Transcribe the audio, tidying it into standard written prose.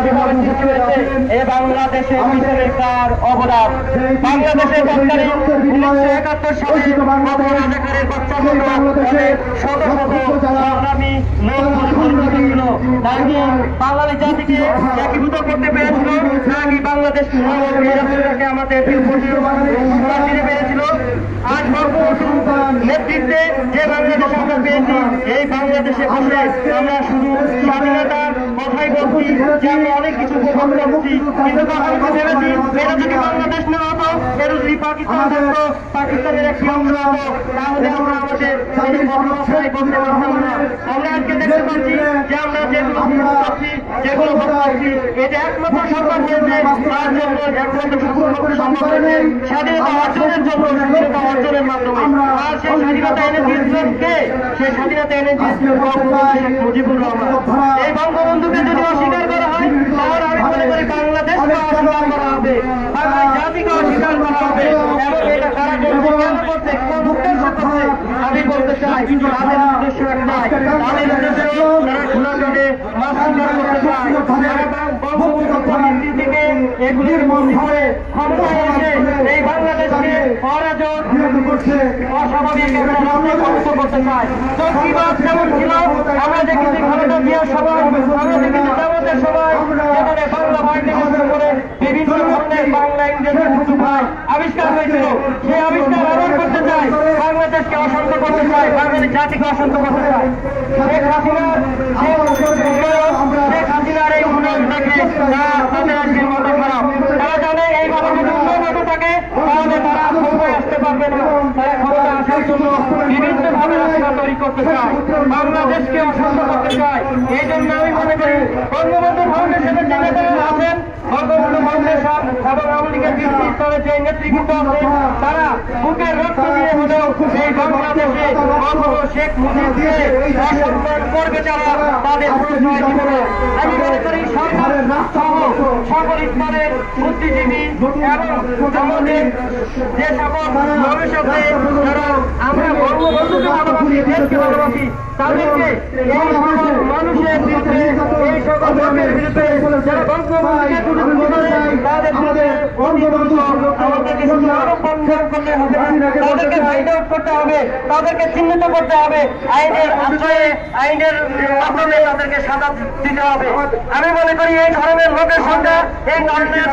কিভাবে সৃষ্টি হয়েছে, এই বাংলাদেশে বিচারের কার অবদান, বাংলাদেশের তৎকালীন 1971 সালে রাজাকারের বাচ্চা শত শত সংগ্রামী লোক পরিচালিত ছিল, নাকি বাঙালি জাতিকে একীভূত করতে পেরেছিল, নাকি বাংলাদেশ আমাদের দিতে পেরেছিল। আজ বঙ্গবন্ধু নেতৃত্বে যে বাংলাদেশ আমরা পেয়েছি, এই বাংলাদেশে বসে আমরা শুধু স্বাধীনতার কথাই বলছি যে আমরা অনেক কিছু উপভোগ করছি, কিন্তু তখন ভেবেছি এটা যদি বাংলাদেশ না হতো, এটা যদি পাকিস্তান থাকতো, পাকিস্তানের একটি অংশ হতো, তাহলে আমরা আমাদের কথাই বলতে পারতাম না। আমরা আজকে দেখতে পাচ্ছি যে আমরা যেগুলো পাচ্ছি, যেগুলো পাচ্ছি, এটা একমাত্র সরকার হয়েছে তার জন্য, একমাত্র সম্ভব হয়েছে স্বাধীনতা অর্জনের জন্য, স্বাধীনতা অর্জনের মাধ্যমে। আর সেই স্বাধীনতা এনে দিয়েছিলেন কে? সেই স্বাধীনতা এনে দিয়েছিলেন শেখ মুজিবুর রহমান। এই বঙ্গবন্ধুকে যদি অস্বীকার করা হয়, তাহলে আমি মনে করি বাংলাদেশকে অস্বীকার করা হবে, বাংলা জাতিকে অস্বীকার করা হবে। এবং এটা কারা করছে, কেন করছে, কোন উদ্দেশ্য করছে, আমি বলতে চাই তাদের উদ্দেশ্য একটাই, তাদের উদ্দেশ্য তারা ঘোলাঘাটে মাছ শিকার করতে চায়। বঙ্গবন্ধু থেকে এগুলির মধ্যে ক্ষমতায় এসে এই বাংলাদেশকে অরাজক অস্বাভাবিক একটা রাষ্ট্রে পরিণত করতে চায়। চৌকিবাদ যেমন ছিল, আমরা দেখেছি খালেদা জিয়ার সভায়, আমরা দেখেছি জামাতের সভায়, যেখানে বাংলা ভাইকে কেন্দ্র করে বিভিন্ন ধরনের বাংলা ইংরেজি উর্দু ভাই আবিষ্কার হয়েছিল। সেই আবিষ্কার আবার করতে চায়, বাংলাদেশকে অশান্ত করতে চায়, বাঙালি জাতিকে অশান্ত করতে চায়। শেখ হাসিনার এই উন্নয়ন দেখে তাদের আজকের মাথা খারাপ। তারা জানে এইভাবে যদি উন্নয়ন হতে থাকে, তাহলে তারা ক্ষমতায় আসতে পারবে না। তারা ক্ষমতা আসার জন্য বিভিন্ন ভাবে রাস্তা তৈরি করতে চায়, বাংলাদেশকে অশান্ত করতে চায়। এই জন্য আমি মনে করি বঙ্গবন্ধু ফাউন্ডেশনের যে নেতারা আছেন, বঙ্গবন্ধু ফাউন্ডেশন এবং আওয়ামী লীগের বৃত্তি স্তরের যে নেতৃবৃন্দ আছেন, তারা বুকের রক্ত দিয়ে হলেও এই বাংলাদেশে শেখ মুজিবকে অসম্মান করবে যারা, তাদের প্রশ্রয় দিবে না। আমি মনে করি সরকার সহ সকল স্তরের বুদ্ধিজীবী এবং আমাদের যে সকল মানুষ আছে, যারা আমরা বঙ্গবন্ধুকে ভালোবাসি, দেশকে ভালোবাসি, তাদেরকে এই সকল মানুষের বিরুদ্ধে, এই সকল লোকের বিরুদ্ধে যারা বঙ্গবন্ধুকে দুর্নীতি করে, তাদের বিরুদ্ধে আমাদেরকে শুধু আরোপ করতে হবে, তাদেরকে ফাইন্ড আউট করতে হবে, তাদেরকে চিহ্নিত করতে হবে, আইনের আশ্রয়ে, আইনের মাধ্যমে তাদেরকে সাজা দিতে হবে। আমি মনে করি এই ধরনের লোকের সংখ্যা, এই ধরনের